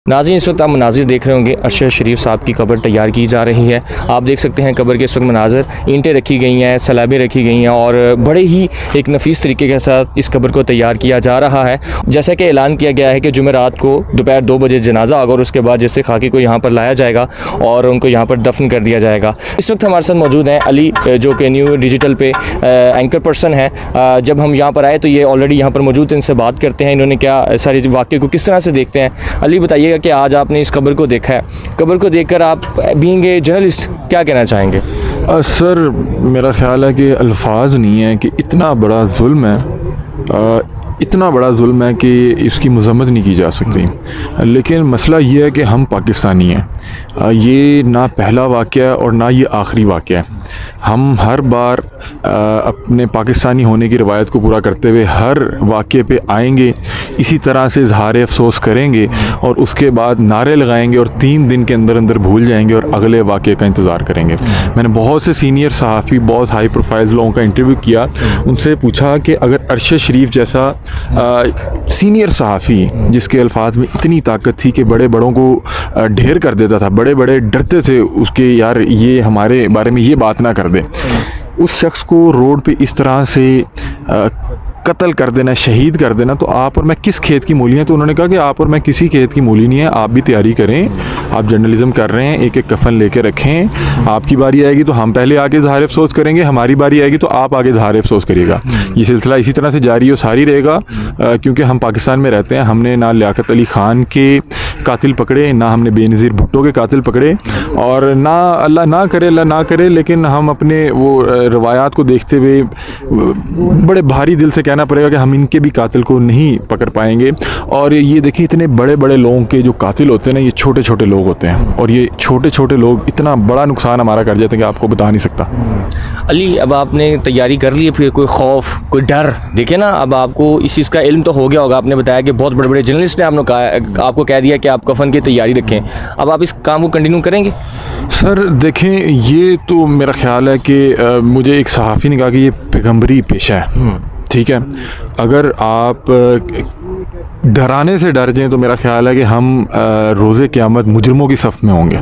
नाज़रीन, इस वक्त आप मनाजिर देख रहे होंगे। अरशद शरीफ साहब की कब्र तैयार की जा रही है। आप देख सकते हैं कब्र के इस वक्त मनाजर, ईंटें रखी गई हैं, सलाबें रखी गई हैं और बड़े ही एक नफीस तरीके के साथ इस कब्र को तैयार किया जा रहा है। जैसा कि ऐलान किया गया है कि जुमेरात को दोपहर 2 बजे जनाजा होगा और उसके बाद जैसे खाकी को यहाँ पर लाया जाएगा और उनको यहाँ पर दफन कर दिया जाएगा। इस वक्त हमारे साथ मौजूद हैं अली, जो कि न्यू डिजिटल पे एंकर पर्सन है। जब हम यहाँ पर आए तो ये ऑलरेडी यहाँ पर मौजूद, इनसे बात करते हैं इन्होंने क्या सारी वाक़े को किस तरह से देखते हैं। अली, बताइएगा कि आज आपने इस कब्र को देखा है, कब्र को देखकर आप बीइंग ए जर्नलिस्ट क्या कहना चाहेंगे? सर, मेरा ख्याल है कि अल्फाज नहीं है कि इतना बड़ा जुल्म है, इतना बड़ा जुल्म है कि इसकी मज़म्मत नहीं की जा सकती। लेकिन मसला ये है कि हम पाकिस्तानी हैं। ये ना पहला वाक़या और ना ये आखिरी वाक़या है। हम हर बार अपने पाकिस्तानी होने की रवायत को पूरा करते हुए हर वाक़े पे आएंगे, इसी तरह से इज़हार अफ़सोस करेंगे और उसके बाद नारे लगाएंगे और 3 दिन के अंदर अंदर भूल जाएंगे और अगले वाक़े का इंतज़ार करेंगे। मैंने बहुत से सीनियर सहाफ़ी, बहुत हाई प्रोफाइल लोगों का इंटरव्यू किया, उनसे पूछा कि अगर अरशद शरीफ जैसा सीनियर सहाफ़ी जिसके अल्फाज में इतनी ताकत थी कि बड़े बड़ों को ढेर कर देता था, बड़े बड़े डरते थे उसके, यार ये हमारे बारे में ये बात ना कर दे, उस शख्स को रोड पे इस तरह से कत्ल कर देना, शहीद कर देना, तो आप और मैं किस खेत की मूली हैं? तो उन्होंने कहा कि आप और मैं किसी खेत की मूली नहीं है, आप भी तैयारी करें, आप जर्नलिज्म कर रहे हैं, एक एक कफन लेके रखें, आपकी बारी आएगी तो हम पहले आगे इज़हार अफ़सोस करेंगे, हमारी बारी आएगी तो आप आगे इज़हार अफ़सोस करिएगा। ये सिलसिला इसी तरह से जारी और सारी रहेगा, क्योंकि हम पाकिस्तान में रहते हैं। हमने ना लियाकत अली ख़ान के कातिल पकड़े, ना हमने बेनज़ीर भुट्टो के कातिल पकड़े, और ना अल्लाह ना करे, लेकिन हम अपने वो रवायात को देखते हुए बड़े भारी दिल से कहना पड़ेगा कि हम इनके भी कातिल को नहीं पकड़ पाएंगे। और ये देखिए, इतने बड़े बड़े लोगों के जो कातिल होते हैं ना, ये छोटे छोटे लोग होते हैं, और ये छोटे छोटे लोग इतना बड़ा नुकसान हमारा कर जाते हैं कि आपको बता नहीं सकता। अली, अब आपने तैयारी कर ली है, फिर कोई खौफ, कोई डर? देखिए ना, अब आपको इस चीज़ का इल्म तो हो गया होगा, आपने बताया कि बहुत बड़े बड़े जर्नलिस्ट ने आपको कह दिया कि आप कफन की तैयारी रखें, अब आप इस काम को कंटिन्यू करेंगे? सर देखें, ये तो मेरा ख्याल है कि मुझे एक सहाफ़ी ने कहा कि ये पैगंबरी पेशा है, ठीक है। अगर आप डराने से डर जाएं तो मेरा ख्याल है कि हम रोज़े क़यामत मुजरमों की सफ़ में होंगे।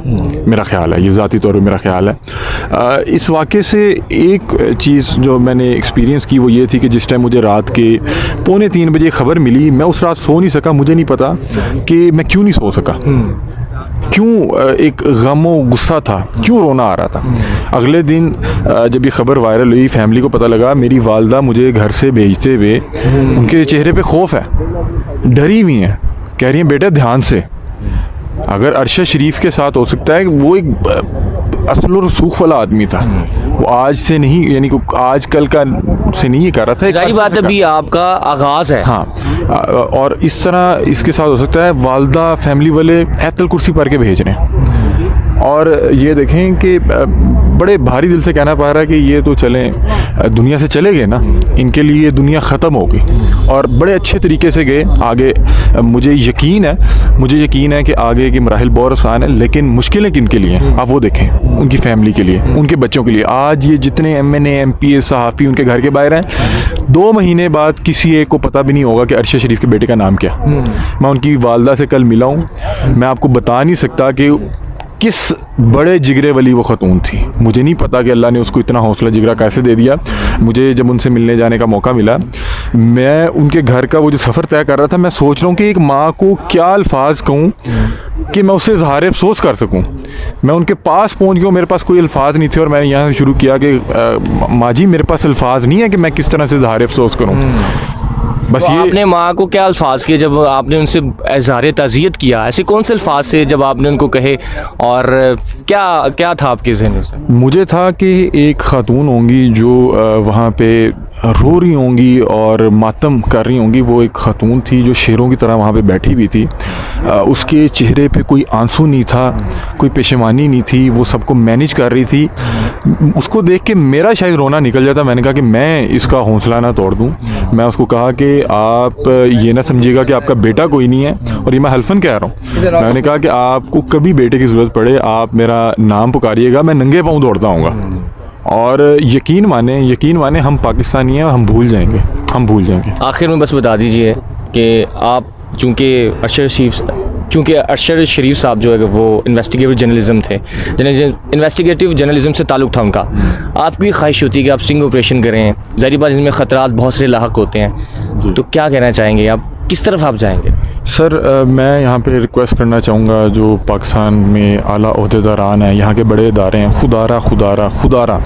मेरा ख्याल है, ये ज़ाती तौर पर मेरा ख्याल है। इस वाक़े से एक चीज़ जो मैंने एक्सपीरियंस की वो ये थी कि जिस टाइम मुझे रात के 2:45 बजे खबर मिली, मैं उस रात सो नहीं सका। मुझे नहीं पता कि मैं क्यों नहीं सो सका, क्यों एक गम व गुस्सा था, क्यों रोना आ रहा था। अगले दिन जब ये ख़बर वायरल हुई, फैमिली को पता लगा, मेरी वालदा मुझे घर से भेजते हुए उनके चेहरे पे खौफ है, डरी हुई हैं, कह रही हैं बेटा ध्यान से, अगर अरशद शरीफ के साथ हो सकता है। वो एक असल और रसूख वाला आदमी था, वो आज से नहीं, यानी कि आज कल का से नहीं ये कर रहा था, जाहिर बात है, अभी आपका आगाज़ है। हाँ, और इस तरह इसके साथ हो सकता है। वालदा फैमिली वाले ऐतल कुर्सी पर के भेज रहे हैं, और ये देखें कि बड़े भारी दिल से कहना पा रहा है कि ये तो चलें, दुनिया से चले गए ना, इनके लिए ये दुनिया ख़त्म हो गई, और बड़े अच्छे तरीके से गए आगे। मुझे यकीन है कि आगे की मराहिल बहुत आसान है, लेकिन मुश्किलें किन के लिए हैं आप वो देखें, उनकी फैमिली के लिए, उनके बच्चों के लिए। आज ये जितने MNA MPA सहाफ़ी उनके घर के बाहर हैं, 2 महीने बाद किसी एक को पता भी नहीं होगा कि अरशद शरीफ के बेटे का नाम क्या। मैं उनकी वालदा से कल मिला हूँ, मैं आपको बता नहीं सकता कि किस बड़े जिगरे वाली वो ख़तून थी। मुझे नहीं पता कि अल्लाह ने उसको इतना हौसला जिगरा कैसे दे दिया। मुझे जब उनसे मिलने जाने का मौका मिला, मैं उनके घर का वो जो सफ़र तय कर रहा था, मैं सोच रहा हूँ कि एक माँ को क्या अल्फाज कहूँ कि मैं उससे इज़हार अफ़सोस कर सकूँ। मैं उनके पास पहुँच गया, मेरे पास कोई अल्फाज नहीं थे, और मैंने यहाँ से शुरू किया कि माँ जी, मेरे पास अल्फाज नहीं है कि मैं किस तरह से इज़हार अफ़सोस करूँ। बस तो ये आपने माँ को क्या अल्फाज किए जब आपने उनसे इज़हार ताज़ियत किया? ऐसे कौन से अल्फाज थे जब आपने उनको कहे, और क्या था आपके ज़हन में? मुझे था कि एक ख़ातून होंगी जो वहाँ पे रो रही होंगी और मातम कर रही होंगी। वो एक ख़ातून थी जो शेरों की तरह वहाँ पे बैठी हुई थी, उसके चेहरे पे कोई आंसू नहीं था, कोई पेशेमानी नहीं थी, वो सबको मैनेज कर रही थी। उसको देख के मेरा शायद रोना निकल जाता। मैंने कहा कि मैं इसका हौसला ना तोड़ दूँ। मैं उसको कहा कि आप ये ना समझिएगा कि आपका बेटा कोई नहीं है, और ये मैं हल्फन कह रहा हूँ। मैंने कहा कि आपको कभी बेटे की ज़रूरत पड़े, आप मेरा नाम पुकारिएगा, मैं नंगे पाँव दौड़ता आऊँगा। और यकीन माने हम पाकिस्तानी हैं, हम भूल जाएंगे। आखिर में बस बता दीजिए कि आप चूँकि अरशद शरीफ चूँकि अरशद शरीफ साहब जो है वो इन्वेस्टिगेटिव जर्नलिज्म थे, इन्वेस्टिगेटिव जर्नलिज्म से ताल्लुक़ था उनका, आपकी ख्वाहिश होती है कि आप स्टिंग ऑपरेशन करें, ज़ाहिर बात इसमें ख़तरात बहुत सारे लाहक होते हैं, तो क्या कहना चाहेंगे आप, किस तरफ आप जाएंगे? सर मैं यहाँ पे रिक्वेस्ट करना चाहूँगा जो पाकिस्तान में आला ओहदेदारान हैं, यहाँ के बड़े इदारे हैं, खुदारा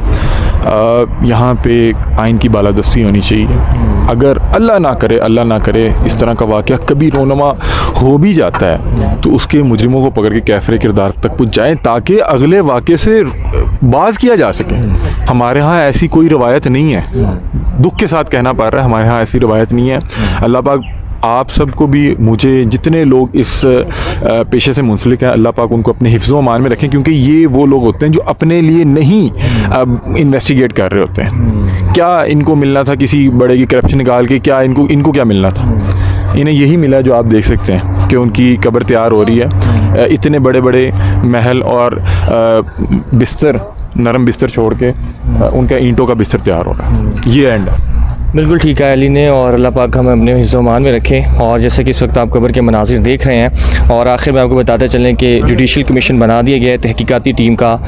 यहाँ पे आइन की बालादस्ती होनी चाहिए। अगर अल्लाह ना करे इस तरह का वाक़या कभी रोनमा हो भी जाता है तो उसके मुजरिमों को पकड़ के कैफ़रे किरदार तक पहुँच जाएँ ताकि अगले वाक़े से बाज किया जा सके। हमारे यहाँ ऐसी कोई रवायत नहीं है, दुख के साथ कहना पड़ रहा है, हमारे यहाँ ऐसी रवायत नहीं है। अल्लाह पाक आप सबको भी, मुझे, जितने लोग इस पेशे से मुंसलिक हैं, अल्लाह पाक उनको अपने हिफ्ज़ व अमान में रखें, क्योंकि ये वो लोग होते हैं जो अपने लिए नहीं अब इन्वेस्टिगेट कर रहे होते हैं। क्या इनको मिलना था किसी बड़े की करप्शन निकाल के, क्या इनको क्या मिलना था? इन्हें यही मिला जो आप देख सकते हैं कि उनकी कब्र तैयार हो रही है। इतने बड़े बड़े महल और बिस्तर, नरम बिस्तर छोड़ के उनका ईंटों का बिस्तर तैयार हो रहा है। ये एंड है। बिल्कुल ठीक है अली ने, और अल्लाह पाक हमें अपने हिस्सों-मान में रखें। और जैसे कि इस वक्त आप कब्र के मनाज़िर देख रहे हैं, और आखिर में आपको बताते चलें कि जुडिशल कमीशन बना दिया गया है, तहकीकाती टीम का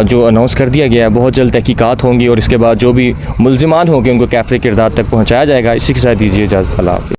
जो अनाउंस कर दिया गया है, बहुत जल्द तहकीकात होंगी और इसके बाद जो भी मुल्ज़िमान होंगे उनको कैफ़रे किरदार तक पहुँचाया जाएगा। इसी के साथ दीजिए इजाज़त, अल्लाह हाफ़िज़।